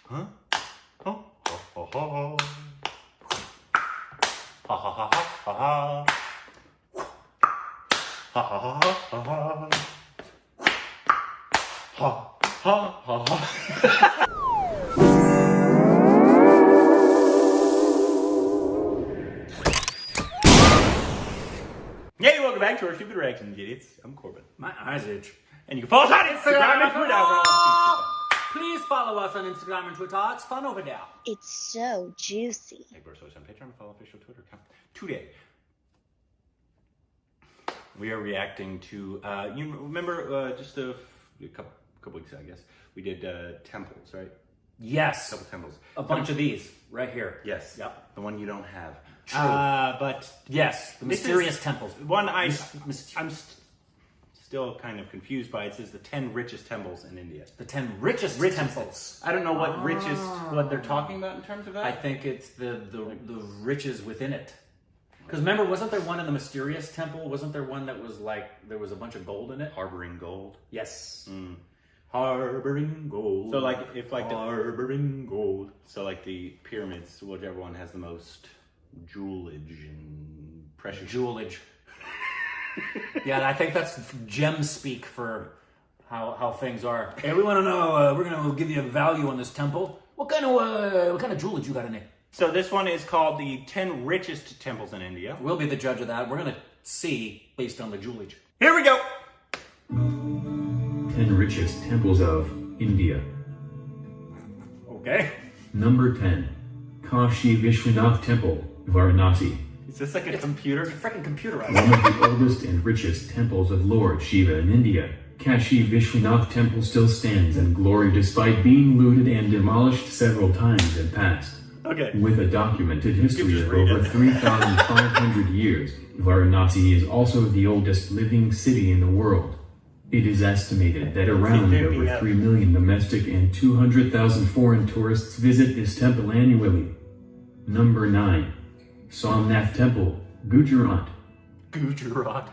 Huh? Oh, ha, ha, ha. Ha, ha, ha, ha, ha. Ha, ha, ha, ha, ha. Ha, ha, ha, ha. Hey, welcome back to our Stupid Reactions, idiots. I'm Corbin. My eyes itch. And you can follow us on Instagram and Twitter. Please follow us on Instagram and Twitter. It's fun over there. It's so juicy. Hey, we're on Patreon. Follow official Twitter account. Today, we are reacting to. You remember just a couple weeks ago, I guess we did temples, right? Yes. A couple temples. A bunch of these right here. Yes. Yep. The one you don't have. True. But yes, the mysterious temples. One I'm still kind of confused by. It says the 10 richest temples in India. The 10 richest temples. I don't know what what they're talking about in terms of that. I think it's the riches within it. Because remember, wasn't there one in the mysterious temple? Wasn't there one that was like, there was a bunch of gold in it? Harboring gold. Yes. Harboring gold. So like, if like harboring gold. So like the pyramids, whichever one has the most jewelage and precious jewelage. Yeah, I think that's gem speak for how things are. Hey, we want to know. We're gonna give you a value on this temple. What kind of jewelage you got in it? So this one is called the 10 richest temples in India. We'll be the judge of that. We're gonna see based on the jewelage. Here we go. 10 richest temples of India. Okay. Number 10, Kashi Vishwanath Temple, Varanasi. Is this like a computer? It's freaking computerized. One of the oldest and richest temples of Lord Shiva in India, Kashi Vishwanath Temple still stands in glory despite being looted and demolished several times in past. Okay. With a documented history of read over it. 3,500 years, Varanasi is also the oldest living city in the world. It is estimated that around over 3 million domestic and 200,000 foreign tourists visit this temple annually. Number 9. Somnath Temple, Gujarat. Gujarat.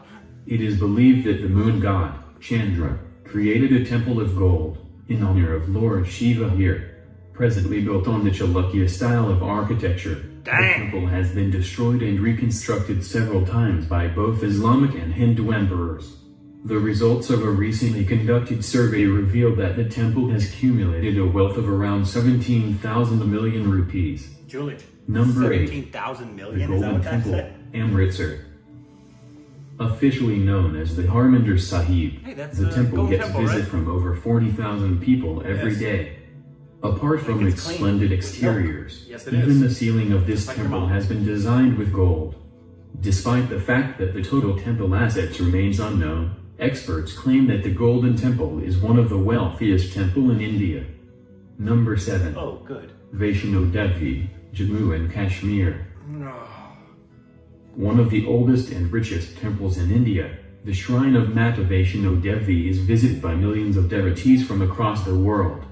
It is believed that the moon god, Chandra, created a temple of gold in honor of Lord Shiva here. Presently built on the Chalukya style of architecture, the temple has been destroyed and reconstructed several times by both Islamic and Hindu emperors. The results of a recently conducted survey revealed that the temple has accumulated a wealth of around 17,000 million rupees. Jewelage. Number 8. 17,000 The million? Is that Golden what that Temple, said? Amritsar. Officially known as the Harmandir Sahib, Hey, that's the temple Golden gets Temple, visit right? from over 40,000 people every day. Apart from it's its clean. splendid Milk. exteriors, Yes, it even is. the ceiling of this Like your temple mom. has been designed with gold. Despite the fact that the total temple assets remains unknown, experts claim that the Golden Temple is one of the wealthiest temple in India. Number 7. Oh, good. Vaishno Devi, Jammu and Kashmir. One of the oldest and richest temples in India, the shrine of Mata Vaishno Devi is visited by millions of devotees from across the world.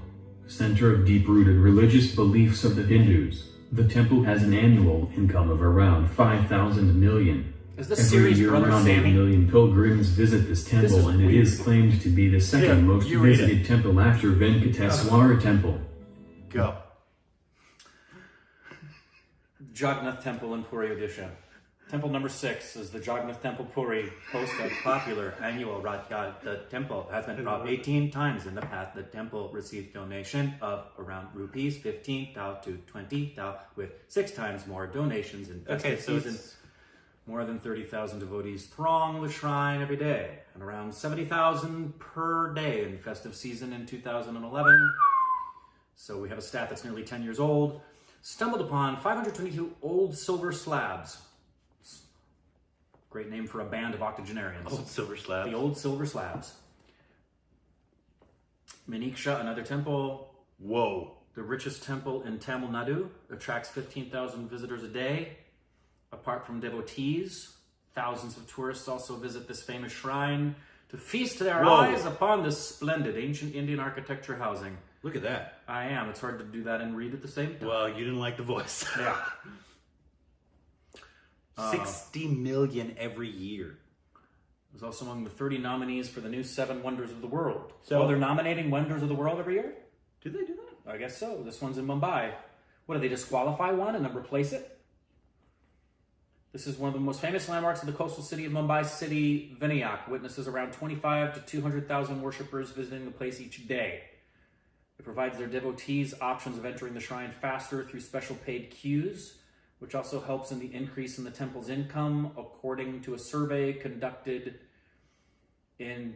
Center of deep-rooted religious beliefs of the Hindus, the temple has an annual income of around 5,000 million. Is this Every series year Brother around 8 Sammy? million pilgrims visit this temple is and it weird. is claimed to be the second Yeah, most you read it. visited temple after Venkateswara Temple. Go. Jagannath Temple in Puri, Odisha. Temple number 6 is the Jagannath Temple Puri, host of popular annual Rath Yatra. The temple has been robbed 18 times in the past. The temple received donation of around rupees 15,000 to 20,000, with 6 times more donations in festive season. More than 30,000 devotees throng the shrine every day, and around 70,000 per day in festive season in 2011. So we have a stat that's nearly 10 years old. Stumbled upon 522 old silver slabs. Great name for a band of octogenarians. Old silver slab. The old silver slabs. Maniksha, another temple. Whoa. The richest temple in Tamil Nadu, attracts 15,000 visitors a day. Apart from devotees, thousands of tourists also visit this famous shrine to feast their eyes upon this splendid ancient Indian architecture housing. Look at that. I am. It's hard to do that and read at the same time. Well, you didn't like the voice. Yeah. 60 million every year. It was also among the 30 nominees for the new 7 Wonders of the World. So- they're nominating Wonders of the World every year? Do they do that? I guess so. This one's in Mumbai. What, do they disqualify one and then replace it? This is one of the most famous landmarks of the coastal city of Mumbai city, Vinayak. Witnesses around 25 to 200,000 worshippers visiting the place each day. It provides their devotees options of entering the shrine faster through special paid queues, which also helps in the increase in the temple's income, according to a survey conducted in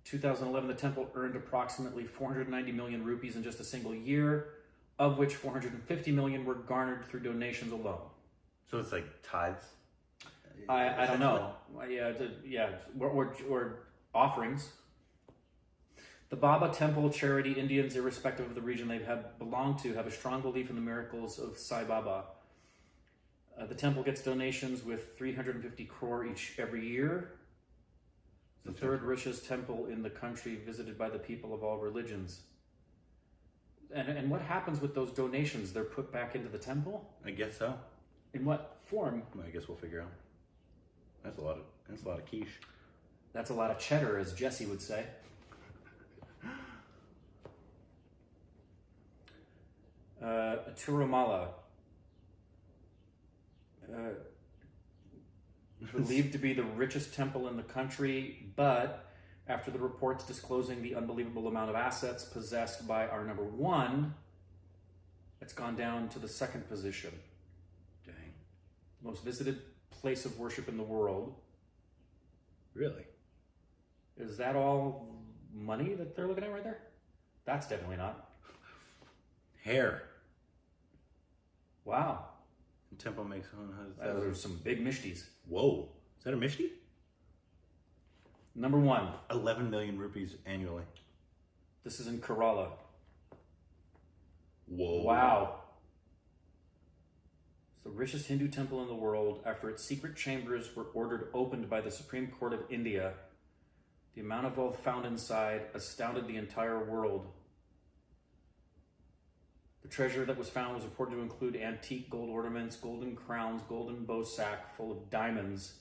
2011. The temple earned approximately 490 million rupees in just a single year, of which 450 million were garnered through donations alone. So it's like tithes? I don't know. Or offerings. The Baba Temple charity Indians, irrespective of the region they have belonged to, have a strong belief in the miracles of Sai Baba. The temple gets donations with 350 crore every year. The third richest temple in the country, visited by the people of all religions. And what happens with those donations? They're put back into the temple? I guess so. In what form? Well, I guess we'll figure out. That's a lot of quiche. That's a lot of cheddar, as Jesse would say. Tirumala. Believed to be the richest temple in the country, but after the reports disclosing the unbelievable amount of assets possessed by our number one, it's gone down to the second position. Dang. Most visited place of worship in the world. Really? Is that all money that they're looking at right there? That's definitely not. Hair. Wow. The temple makes Those are some big mishtis. Whoa. Is that a mishti? Number one. 11 million rupees annually. This is in Kerala. Whoa. Wow. It's the richest Hindu temple in the world. After its secret chambers were ordered opened by the Supreme Court of India, the amount of wealth found inside astounded the entire world. The treasure that was found was reported to include antique gold ornaments, golden crowns, golden bow sack full of diamonds.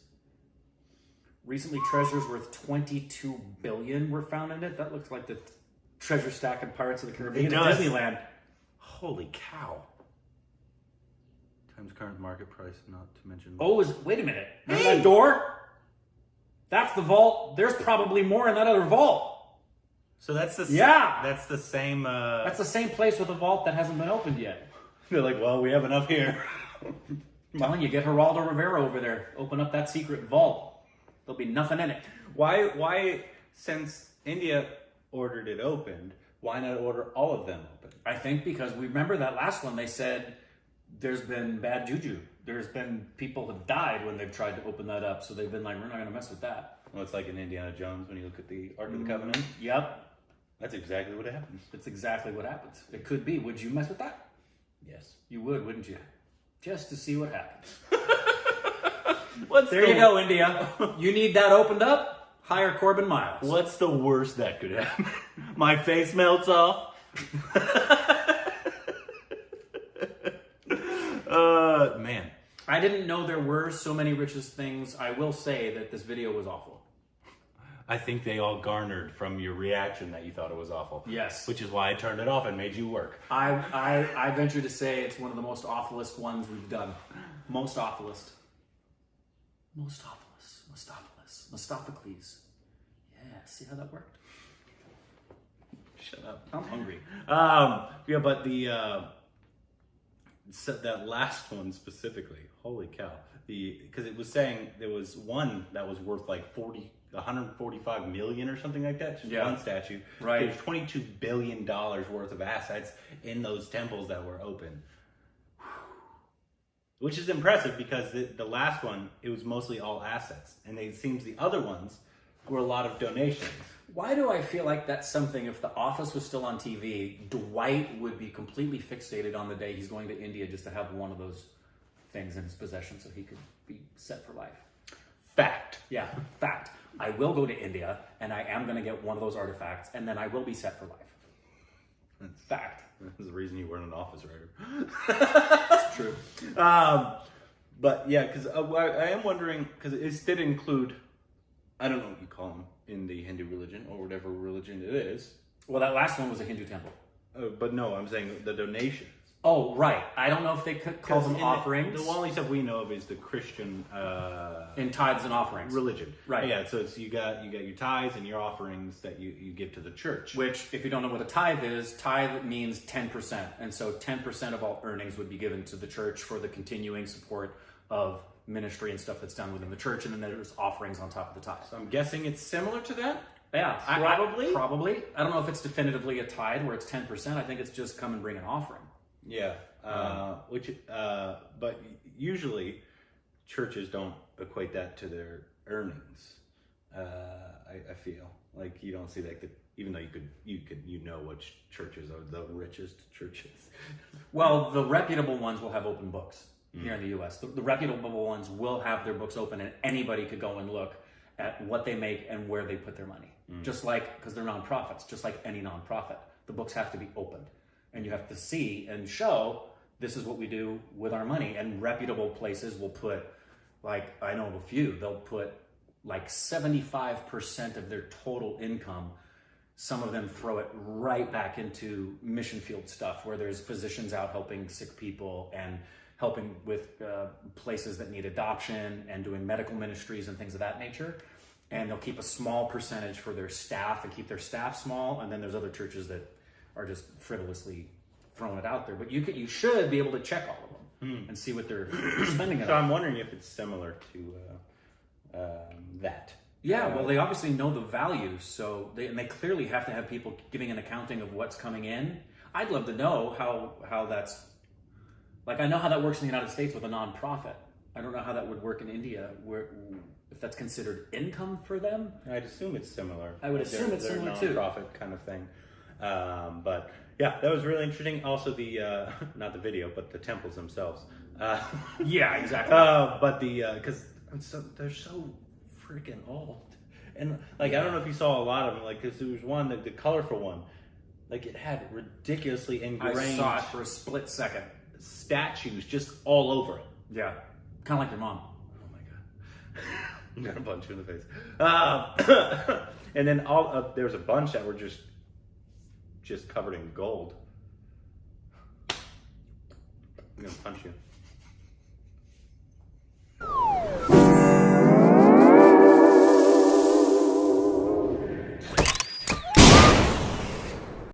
Recently, treasures worth 22 billion were found in it. That looks like the treasure stack in Pirates of the Caribbean at Disneyland. Holy cow. Times current market price, not to mention... Wait a minute. Remember that door? That's the vault. There's probably more in that other vault. So that's the That's the same. That's the same place with a vault that hasn't been opened yet. They're like, well, we have enough here. Telling you, get Geraldo Rivera over there. Open up that secret vault. There'll be nothing in it. Why? Since India ordered it opened, why not order all of them open? I think because we remember that last one. They said there's been bad juju. There's been people have died when they've tried to open that up. So they've been like, we're not going to mess with that. Well, it's like in Indiana Jones when you look at the Ark of the Covenant. Yep. That's exactly what happens. That's exactly what happens. It could be. Would you mess with that? Yes. You would, wouldn't you? Just to see what happens. There you go, India. You need that opened up? Hire Corbin Miles. What's the worst that could happen? My face melts off? Man. I didn't know there were so many richest things. I will say that this video was awful. I think they all garnered from your reaction that you thought it was awful. Yes. Which is why I turned it off and made you work. I venture to say it's one of the most awfulest ones we've done. Most awfulest. Most awfulest. Mostophocles. Yeah, see how that worked? Shut up. I'm hungry. Yeah, but that last one specifically, holy cow. Because it was saying there was one that was worth like 145 million or something like that. Just one statue. Right. There's $22 billion worth of assets in those temples that were open. Which is impressive because the last one, it was mostly all assets. And it seems the other ones were a lot of donations. Why do I feel like that's something, if The Office was still on TV, Dwight would be completely fixated on the day he's going to India just to have one of those things in his possession so he could be set for life. Fact. Yeah, fact. I will go to India and I am going to get one of those artifacts and then I will be set for life. That's fact. That's the reason you weren't an office writer. It's true. But yeah, because I am wondering, because it did include, I don't know what you call them in the Hindu religion or whatever religion it is. Well, that last one was a Hindu temple. But no, I'm saying the donations. Oh, right. I don't know if they could call them offerings. The only stuff we know of is the Christian in tithes and offerings. religion. Right. Yeah, so it's, you got your tithes and your offerings that you give to the church. Which, if you don't know what a tithe is, tithe means 10%. And so 10% of all earnings would be given to the church for the continuing support of ministry and stuff that's done within the church. And then there's offerings on top of the tithe. So I'm guessing it's similar to that? Yeah, Probably? probably. I don't know if it's definitively a tithe where it's 10%. I think it's just come and bring an offering. Yeah. But usually churches don't equate that to their earnings. I feel like you don't see that, even though you know which churches are the richest churches. Well, the reputable ones will have open books here in the U.S. The reputable ones will have their books open, and anybody could go and look at what they make and where they put their money. Just like, because they're nonprofits, just like any nonprofit, the books have to be opened, and you have to see and show this is what we do with our money. And reputable places will put, like, I know of a few, they'll put like 75% of their total income. Some of them throw it right back into mission field stuff where there's physicians out helping sick people and helping with places that need adoption and doing medical ministries and things of that nature. And they'll keep a small percentage for their staff and keep their staff small. And then there's other churches that are just frivolously throwing it out there. But you should be able to check all of them and see what they're spending it So on. I'm wondering if it's similar to that. Yeah, well, they obviously know the value, so they clearly have to have people giving an accounting of what's coming in. I'd love to know how that's, like, I know how that works in the United States with a nonprofit. I don't know how that would work in India, where if that's considered income for them. I'd assume it's similar. I would assume it's they're similar too. non-profit kind of thing. But yeah, that was really interesting. Also, the not the video, but the temples themselves. Yeah, exactly. But because they're so freaking old, and like I don't know if you saw a lot of them. Like, because there was one, the colorful one, like it had ridiculously ingrained. I saw it for a split second. Statues just all over it. Yeah, kind of like your mom. Oh my god. I'm gonna punch you in the face. And then there was a bunch that were just covered in gold. I'm gonna punch you.